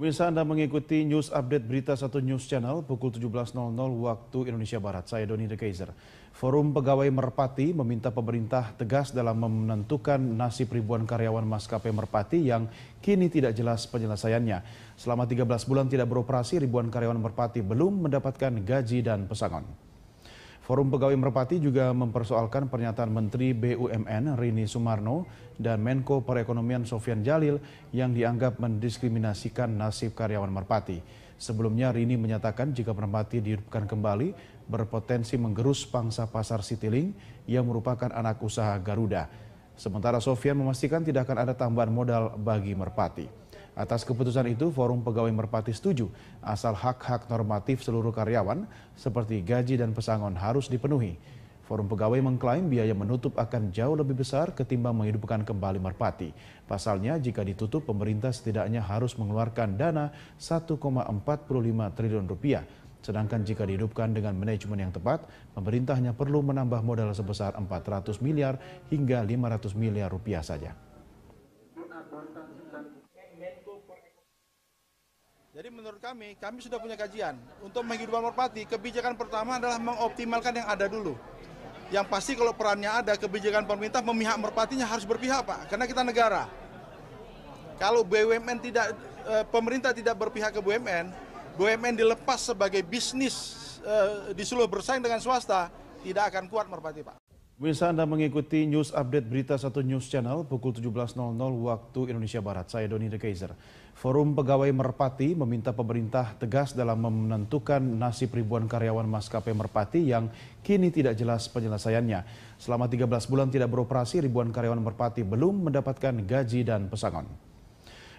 Bisa Anda mengikuti news update berita Satu News Channel pukul 17.00 waktu Indonesia Barat. Saya Doni De Kaiser. Forum Pegawai Merpati meminta pemerintah tegas dalam menentukan nasib ribuan karyawan maskapai Merpati yang kini tidak jelas penyelesaiannya. Selama 13 bulan tidak beroperasi, ribuan karyawan Merpati belum mendapatkan gaji dan pesangon. Forum Pegawai Merpati juga mempersoalkan pernyataan Menteri BUMN Rini Sumarno dan Menko Perekonomian Sofyan Djalil yang dianggap mendiskriminasikan nasib karyawan Merpati. Sebelumnya Rini menyatakan jika Merpati dihidupkan kembali berpotensi menggerus pangsa pasar Citylink yang merupakan anak usaha Garuda. Sementara Sofyan memastikan tidak akan ada tambahan modal bagi Merpati. Atas keputusan itu, Forum Pegawai Merpati setuju asal hak-hak normatif seluruh karyawan seperti gaji dan pesangon harus dipenuhi. Forum Pegawai mengklaim biaya menutup akan jauh lebih besar ketimbang menghidupkan kembali Merpati. Pasalnya, jika ditutup, pemerintah setidaknya harus mengeluarkan dana 1,45 triliun rupiah. Sedangkan jika dihidupkan dengan manajemen yang tepat, pemerintah hanya perlu menambah modal sebesar 400 miliar hingga 500 miliar rupiah saja. Jadi menurut kami sudah punya kajian. Untuk menghidupkan Merpati, kebijakan pertama adalah mengoptimalkan yang ada dulu. Yang pasti kalau perannya ada, kebijakan pemerintah memihak Merpatinya harus berpihak, Pak. Karena kita negara. Kalau pemerintah tidak berpihak ke BUMN, BUMN dilepas sebagai bisnis, disuruh bersaing dengan swasta, tidak akan kuat Merpati, Pak. Bisa Anda mengikuti news update berita Satu News Channel pukul 17.00 waktu Indonesia Barat. Saya Doni De Kaiser. Forum Pegawai Merpati meminta pemerintah tegas dalam menentukan nasib ribuan karyawan maskapai Merpati yang kini tidak jelas penyelesaiannya. Selama 13 bulan tidak beroperasi, ribuan karyawan Merpati belum mendapatkan gaji dan pesangon.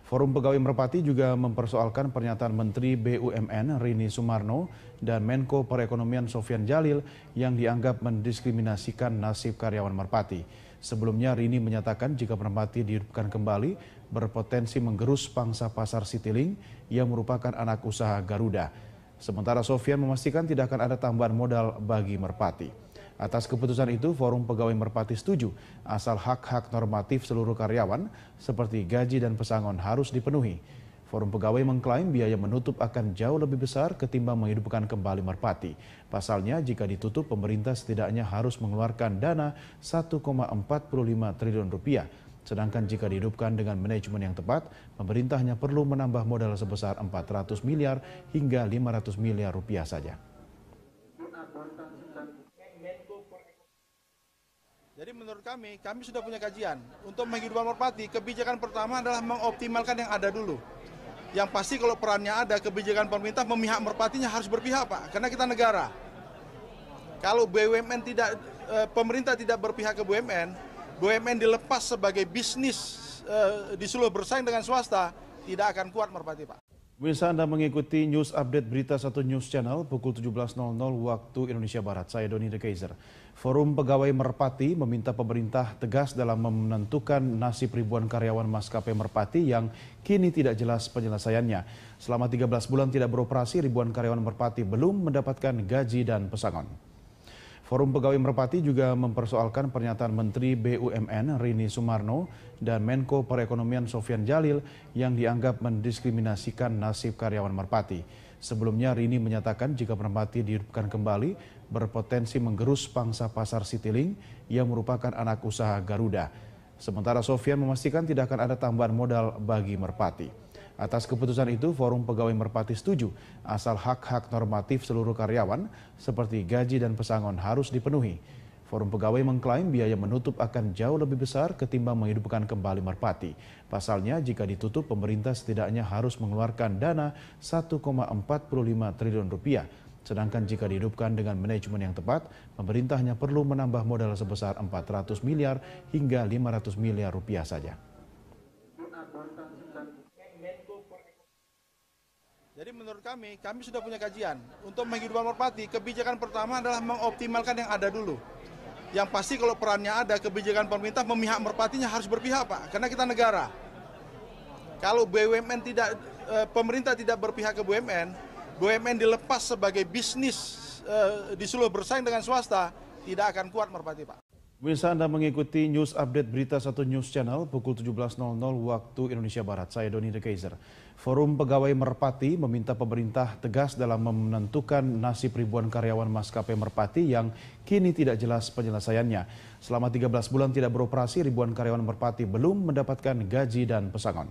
Forum Pegawai Merpati juga mempersoalkan pernyataan Menteri BUMN Rini Sumarno dan Menko Perekonomian Sofyan Djalil yang dianggap mendiskriminasikan nasib karyawan Merpati. Sebelumnya Rini menyatakan jika Merpati dihidupkan kembali berpotensi menggerus pangsa pasar Citylink yang merupakan anak usaha Garuda. Sementara Sofyan memastikan tidak akan ada tambahan modal bagi Merpati. Atas keputusan itu, Forum Pegawai Merpati setuju asal hak-hak normatif seluruh karyawan seperti gaji dan pesangon harus dipenuhi. Forum Pegawai mengklaim biaya menutup akan jauh lebih besar ketimbang menghidupkan kembali Merpati. Pasalnya, jika ditutup, pemerintah setidaknya harus mengeluarkan dana 1,45 triliun rupiah. Sedangkan jika dihidupkan dengan manajemen yang tepat, pemerintah hanya perlu menambah modal sebesar 400 miliar hingga 500 miliar rupiah saja. Jadi menurut kami sudah punya kajian. Untuk menghidupkan Merpati, kebijakan pertama adalah mengoptimalkan yang ada dulu. Yang pasti kalau perannya ada, kebijakan pemerintah memihak Merpatinya harus berpihak, Pak. Karena kita negara. Kalau pemerintah tidak berpihak ke BUMN, BUMN dilepas sebagai bisnis, disuruh bersaing dengan swasta, tidak akan kuat Merpati, Pak. Bisa Anda mengikuti news update berita Satu News Channel pukul 17.00 waktu Indonesia Barat. Saya Doni De Kaiser. Forum Pegawai Merpati meminta pemerintah tegas dalam menentukan nasib ribuan karyawan maskapai Merpati yang kini tidak jelas penyelesaiannya. Selama 13 bulan tidak beroperasi, ribuan karyawan Merpati belum mendapatkan gaji dan pesangon. Forum Pegawai Merpati juga mempersoalkan pernyataan Menteri BUMN Rini Sumarno dan Menko Perekonomian Sofyan Djalil yang dianggap mendiskriminasikan nasib karyawan Merpati. Sebelumnya Rini menyatakan jika Merpati dihidupkan kembali berpotensi menggerus pangsa pasar Citylink yang merupakan anak usaha Garuda. Sementara Sofyan memastikan tidak akan ada tambahan modal bagi Merpati. Atas keputusan itu, Forum Pegawai Merpati setuju asal hak-hak normatif seluruh karyawan seperti gaji dan pesangon harus dipenuhi. Forum Pegawai mengklaim biaya menutup akan jauh lebih besar ketimbang menghidupkan kembali Merpati. Pasalnya, jika ditutup, pemerintah setidaknya harus mengeluarkan dana 1,45 triliun rupiah. Sedangkan jika dihidupkan dengan manajemen yang tepat, pemerintah hanya perlu menambah modal sebesar 400 miliar hingga 500 miliar rupiah saja. Jadi menurut kami sudah punya kajian. Untuk menghidupkan Merpati, kebijakan pertama adalah mengoptimalkan yang ada dulu. Yang pasti kalau perannya ada, kebijakan pemerintah memihak Merpatinya harus berpihak, Pak. Karena kita negara. Kalau pemerintah tidak berpihak ke BUMN, BUMN dilepas sebagai bisnis, disuruh bersaing dengan swasta, tidak akan kuat Merpati, Pak. Bisa Anda mengikuti news update berita Satu News Channel pukul 17.00 waktu Indonesia Barat. Saya Doni De Kaiser. Forum Pegawai Merpati meminta pemerintah tegas dalam menentukan nasib ribuan karyawan maskapai Merpati yang kini tidak jelas penyelesaiannya. Selama 13 bulan tidak beroperasi, ribuan karyawan Merpati belum mendapatkan gaji dan pesangon.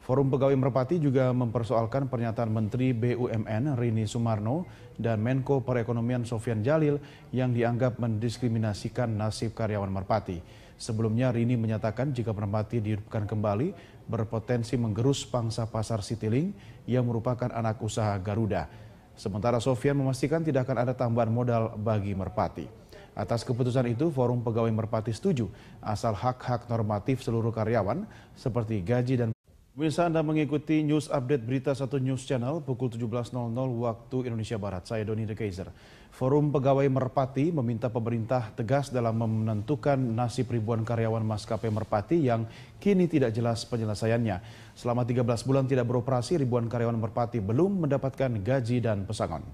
Forum Pegawai Merpati juga mempersoalkan pernyataan Menteri BUMN Rini Sumarno dan Menko Perekonomian Sofyan Djalil yang dianggap mendiskriminasikan nasib karyawan Merpati. Sebelumnya Rini menyatakan jika Merpati dihidupkan kembali berpotensi menggerus pangsa pasar Citylink yang merupakan anak usaha Garuda. Sementara Sofyan memastikan tidak akan ada tambahan modal bagi Merpati. Atas keputusan itu, Forum Pegawai Merpati setuju asal hak-hak normatif seluruh karyawan seperti gaji dan bisa Anda mengikuti news update berita 1 News Channel pukul 17.00 waktu Indonesia Barat. Saya Doni De Kaiser. Forum Pegawai Merpati meminta pemerintah tegas dalam menentukan nasib ribuan karyawan maskapai Merpati yang kini tidak jelas penyelesaiannya. Selama 13 bulan tidak beroperasi, ribuan karyawan Merpati belum mendapatkan gaji dan pesangon.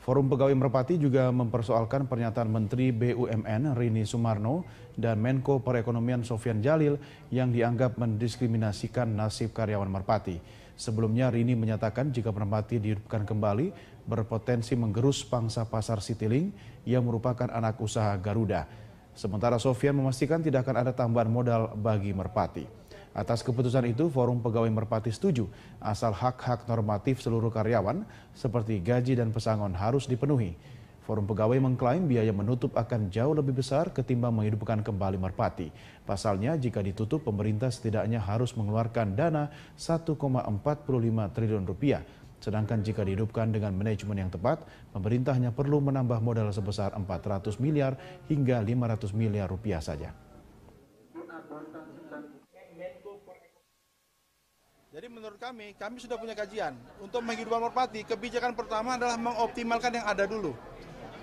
Forum Pegawai Merpati juga mempersoalkan pernyataan Menteri BUMN Rini Sumarno dan Menko Perekonomian Sofyan Djalil yang dianggap mendiskriminasikan nasib karyawan Merpati. Sebelumnya Rini menyatakan jika Merpati dihidupkan kembali berpotensi menggerus pangsa pasar Citylink yang merupakan anak usaha Garuda. Sementara Sofyan memastikan tidak akan ada tambahan modal bagi Merpati. Atas keputusan itu, Forum Pegawai Merpati setuju asal hak-hak normatif seluruh karyawan seperti gaji dan pesangon harus dipenuhi. Forum Pegawai mengklaim biaya menutup akan jauh lebih besar ketimbang menghidupkan kembali Merpati. Pasalnya, jika ditutup, pemerintah setidaknya harus mengeluarkan dana 1,45 triliun rupiah. Sedangkan jika dihidupkan dengan manajemen yang tepat, pemerintah hanya perlu menambah modal sebesar 400 miliar hingga 500 miliar rupiah saja. Jadi menurut kami sudah punya kajian. Untuk menghidupkan Merpati, kebijakan pertama adalah mengoptimalkan yang ada dulu.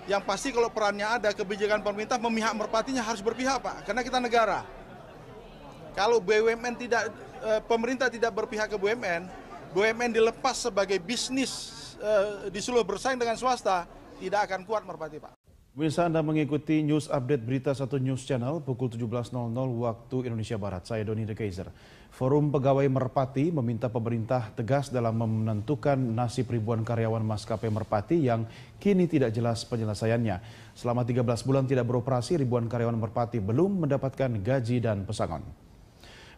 Yang pasti kalau perannya ada, kebijakan pemerintah memihak Merpatinya harus berpihak, Pak. Karena kita negara. Kalau BUMN pemerintah tidak berpihak ke BUMN, BUMN dilepas sebagai bisnis, disuruh bersaing dengan swasta, tidak akan kuat Merpati, Pak. Bisa Anda mengikuti news update berita 1 News Channel pukul 17.00 waktu Indonesia Barat. Saya Doni De Kaiser. Forum Pegawai Merpati meminta pemerintah tegas dalam menentukan nasib ribuan karyawan maskapai Merpati yang kini tidak jelas penyelesaiannya. Selama 13 bulan tidak beroperasi, ribuan karyawan Merpati belum mendapatkan gaji dan pesangon.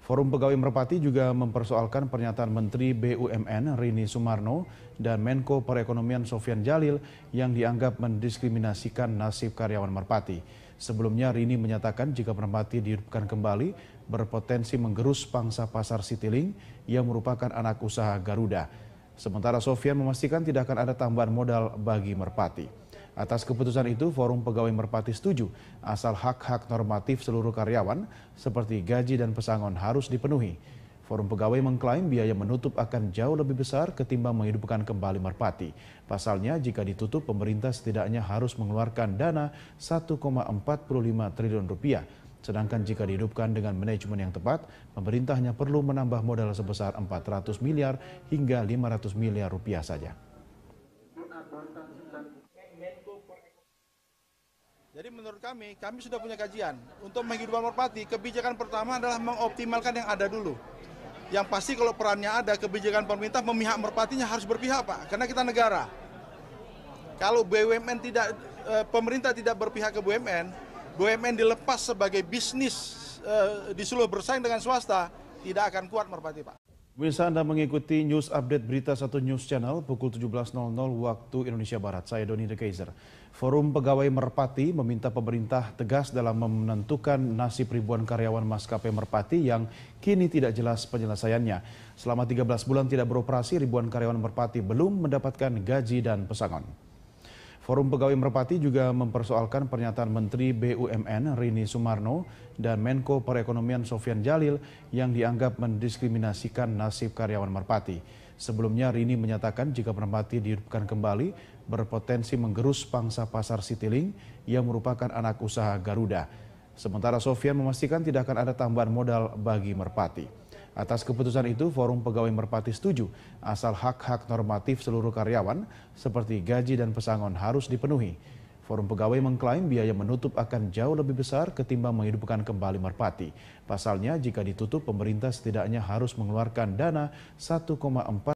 Forum Pegawai Merpati juga mempersoalkan pernyataan Menteri BUMN Rini Sumarno dan Menko Perekonomian Sofyan Djalil yang dianggap mendiskriminasikan nasib karyawan Merpati. Sebelumnya Rini menyatakan jika Merpati dihidupkan kembali berpotensi menggerus pangsa pasar Citylink yang merupakan anak usaha Garuda. Sementara Sofyan memastikan tidak akan ada tambahan modal bagi Merpati. Atas keputusan itu, Forum Pegawai Merpati setuju asal hak-hak normatif seluruh karyawan seperti gaji dan pesangon harus dipenuhi. Forum Pegawai mengklaim biaya menutup akan jauh lebih besar ketimbang menghidupkan kembali Merpati. Pasalnya, jika ditutup, pemerintah setidaknya harus mengeluarkan dana 1,45 triliun rupiah. Sedangkan jika dihidupkan dengan manajemen yang tepat, pemerintah hanya perlu menambah modal sebesar 400 miliar hingga 500 miliar rupiah saja. Jadi menurut kami sudah punya kajian. Untuk menghidupkan Merpati, kebijakan pertama adalah mengoptimalkan yang ada dulu. Yang pasti kalau perannya ada, kebijakan pemerintah memihak Merpatinya harus berpihak, Pak. Karena kita negara. Kalau pemerintah tidak berpihak ke BUMN, BUMN dilepas sebagai bisnis, disuruh bersaing dengan swasta, tidak akan kuat Merpati, Pak. Bisa Anda mengikuti news update berita 1 News Channel pukul 17.00 waktu Indonesia Barat. Saya Doni De Kaiser. Forum Pegawai Merpati meminta pemerintah tegas dalam menentukan nasib ribuan karyawan maskapai Merpati yang kini tidak jelas penyelesaiannya. Selama 13 bulan tidak beroperasi, ribuan karyawan Merpati belum mendapatkan gaji dan pesangon. Forum Pegawai Merpati juga mempersoalkan pernyataan Menteri BUMN Rini Sumarno dan Menko Perekonomian Sofyan Djalil yang dianggap mendiskriminasikan nasib karyawan Merpati. Sebelumnya Rini menyatakan jika Merpati dihidupkan kembali berpotensi menggerus pangsa pasar Citylink yang merupakan anak usaha Garuda. Sementara Sofyan memastikan tidak akan ada tambahan modal bagi Merpati. Atas keputusan itu, Forum Pegawai Merpati setuju asal hak-hak normatif seluruh karyawan seperti gaji dan pesangon harus dipenuhi. Forum pegawai mengklaim biaya menutup akan jauh lebih besar ketimbang menghidupkan kembali merpati. Pasalnya, jika ditutup, pemerintah setidaknya harus mengeluarkan dana 1,4